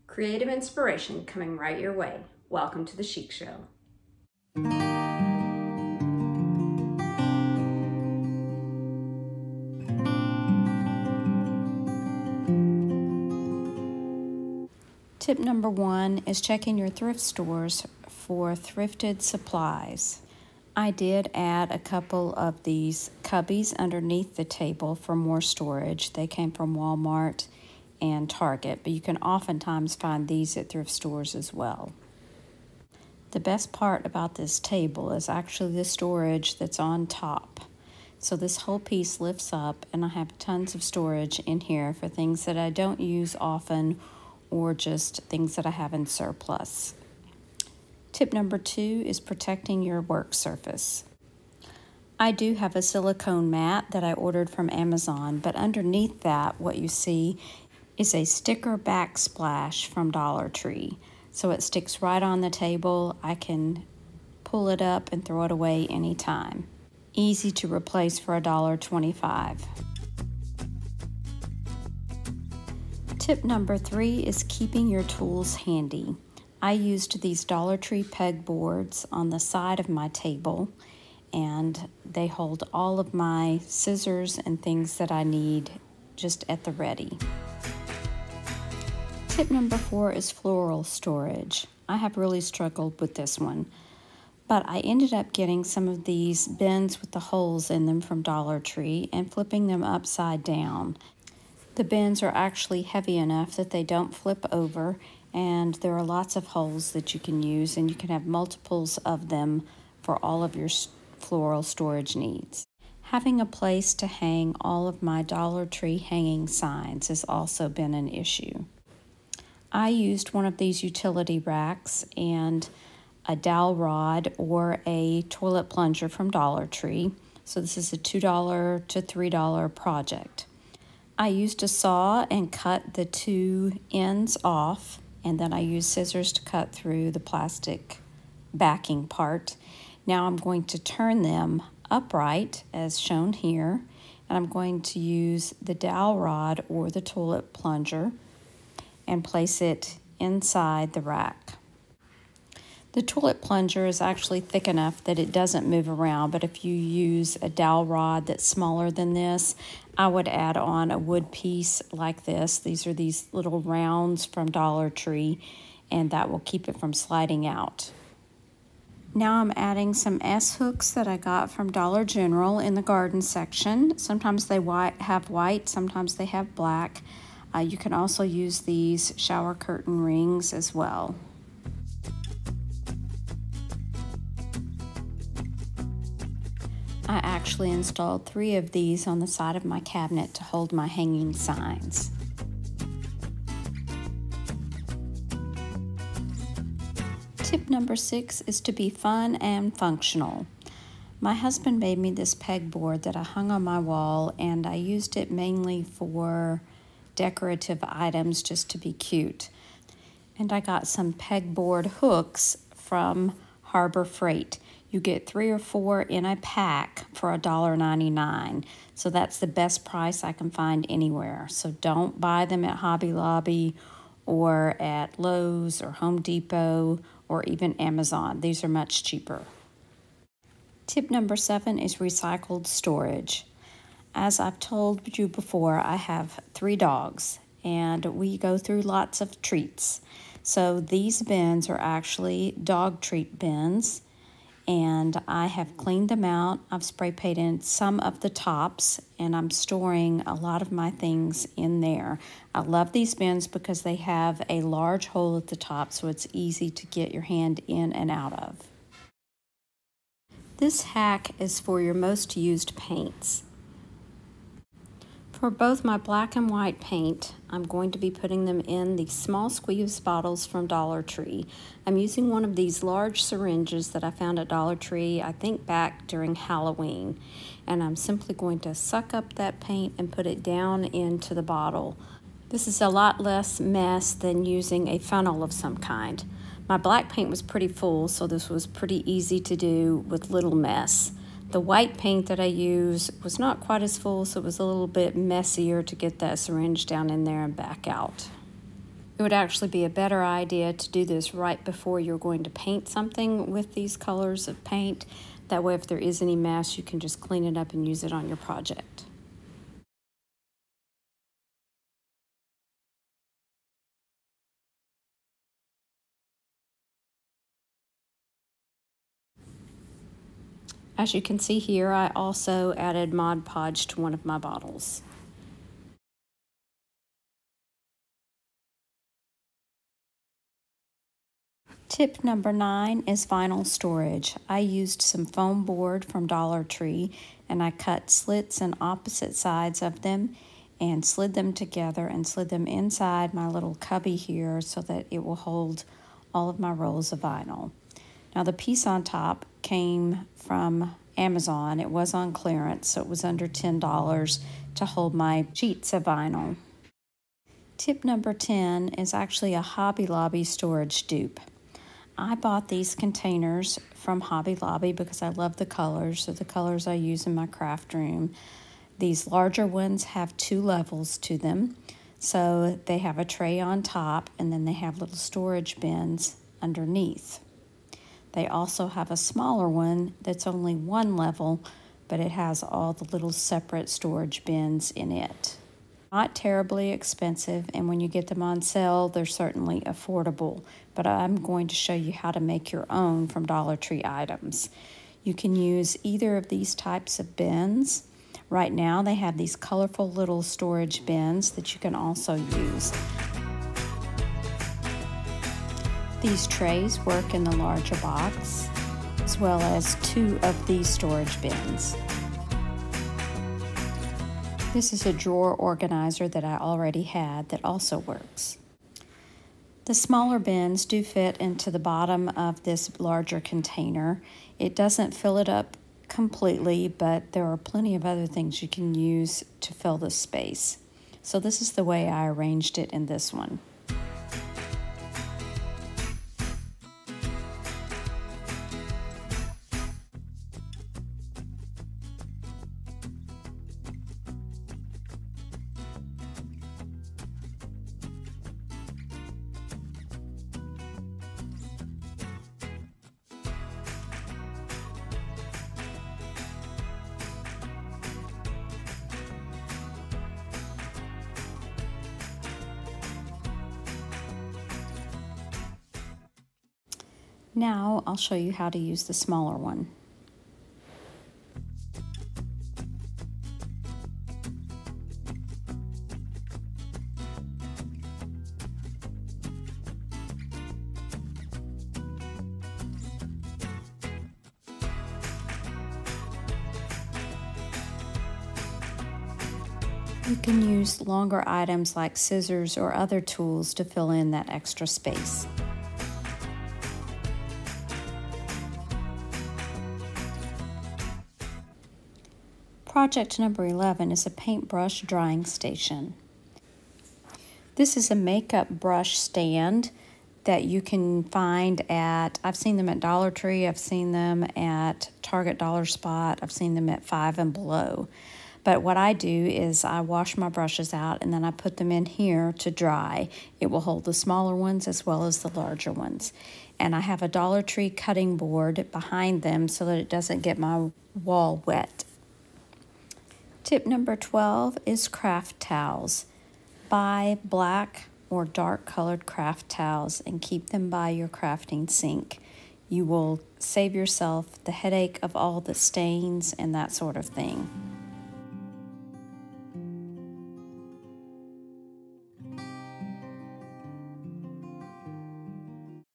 Creative inspiration coming right your way. Welcome to the Chic Show. Tip number 1 is checking your thrift stores for thrifted supplies. I did add a couple of these cubbies underneath the table for more storage. They came from Walmart and Target, but you can oftentimes find these at thrift stores as well. The best part about this table is actually the storage that's on top. So this whole piece lifts up and I have tons of storage in here for things that I don't use often or just things that I have in surplus. Tip number 2 is protecting your work surface. I do have a silicone mat that I ordered from Amazon, but underneath that what you see is a sticker backsplash from Dollar Tree. So it sticks right on the table. I can pull it up and throw it away anytime. Easy to replace for $1.25. Tip number 3 is keeping your tools handy. I used these Dollar Tree pegboards on the side of my table, and they hold all of my scissors and things that I need just at the ready. Tip number 4 is floral storage. I have really struggled with this one, but I ended up getting some of these bins with the holes in them from Dollar Tree and flipping them upside down. The bins are actually heavy enough that they don't flip over, and there are lots of holes that you can use, and you can have multiples of them for all of your floral storage needs. Having a place to hang all of my Dollar Tree hanging signs has also been an issue. I used one of these utility racks and a dowel rod or a toilet plunger from Dollar Tree. So this is a $2 to $3 project. I used a saw and cut the 2 ends off, and then I used scissors to cut through the plastic backing part. Now I'm going to turn them upright as shown here, and I'm going to use the dowel rod or the toilet plunger and place it inside the rack. The toilet plunger is actually thick enough that it doesn't move around, but if you use a dowel rod that's smaller than this, I would add on a wood piece like this. These are these little rounds from Dollar Tree, and that will keep it from sliding out. Now I'm adding some S-hooks that I got from Dollar General in the garden section. Sometimes they have white, sometimes they have black. You can also use these shower curtain rings as well. I actually installed 3 of these on the side of my cabinet to hold my hanging signs. Tip number 6 is to be fun and functional. My husband made me this pegboard that I hung on my wall, and I used it mainly for decorative items just to be cute. And I got some pegboard hooks from Harbor Freight. You get 3 or 4 in a pack for $1.99. So that's the best price I can find anywhere. So don't buy them at Hobby Lobby or at Lowe's or Home Depot or even Amazon. These are much cheaper. Tip number 7 is recycled storage. As I've told you before, I have 3 dogs, and we go through lots of treats. So these bins are actually dog treat bins, and I have cleaned them out. I've spray painted some of the tops, and I'm storing a lot of my things in there. I love these bins because they have a large hole at the top, so it's easy to get your hand in and out of. This hack is for your most used paints. For both my black and white paint, I'm going to be putting them in these small squeeze bottles from Dollar Tree. I'm using one of these large syringes that I found at Dollar Tree, I think back during Halloween. And I'm simply going to suck up that paint and put it down into the bottle. This is a lot less mess than using a funnel of some kind. My black paint was pretty full, so this was pretty easy to do with little mess. The white paint that I use was not quite as full, so it was a little bit messier to get that syringe down in there and back out. It would actually be a better idea to do this right before you're going to paint something with these colors of paint. That way, if there is any mess, you can just clean it up and use it on your project. As you can see here, I also added Mod Podge to one of my bottles. Tip number 9 is vinyl storage. I used some foam board from Dollar Tree and I cut slits in opposite sides of them and slid them together and slid them inside my little cubby here so that it will hold all of my rolls of vinyl. Now the piece on top came from Amazon. It was on clearance, so it was under $10 to hold my sheets of vinyl. Tip number 10 is actually a Hobby Lobby storage dupe. I bought these containers from Hobby Lobby because I love the colors. They're the colors I use in my craft room. These larger ones have 2 levels to them. So they have a tray on top and then they have little storage bins underneath. They also have a smaller one that's only 1 level, but it has all the little separate storage bins in it. Not terribly expensive, and when you get them on sale, they're certainly affordable. But I'm going to show you how to make your own from Dollar Tree items. You can use either of these types of bins. Right now, they have these colorful little storage bins that you can also use. These trays work in the larger box, as well as 2 of these storage bins. This is a drawer organizer that I already had that also works. The smaller bins do fit into the bottom of this larger container. It doesn't fill it up completely, but there are plenty of other things you can use to fill this space. So this is the way I arranged it in this one. Now I'll show you how to use the smaller one. You can use longer items like scissors or other tools to fill in that extra space. Project number 11 is a paintbrush drying station. This is a makeup brush stand that you can find I've seen them at Dollar Tree, I've seen them at Target Dollar Spot, I've seen them at Five and Below. But what I do is I wash my brushes out and then I put them in here to dry. It will hold the smaller ones as well as the larger ones. And I have a Dollar Tree cutting board behind them so that it doesn't get my wall wet. Tip number 12 is craft towels. Buy black or dark colored craft towels and keep them by your crafting sink. You will save yourself the headache of all the stains and that sort of thing.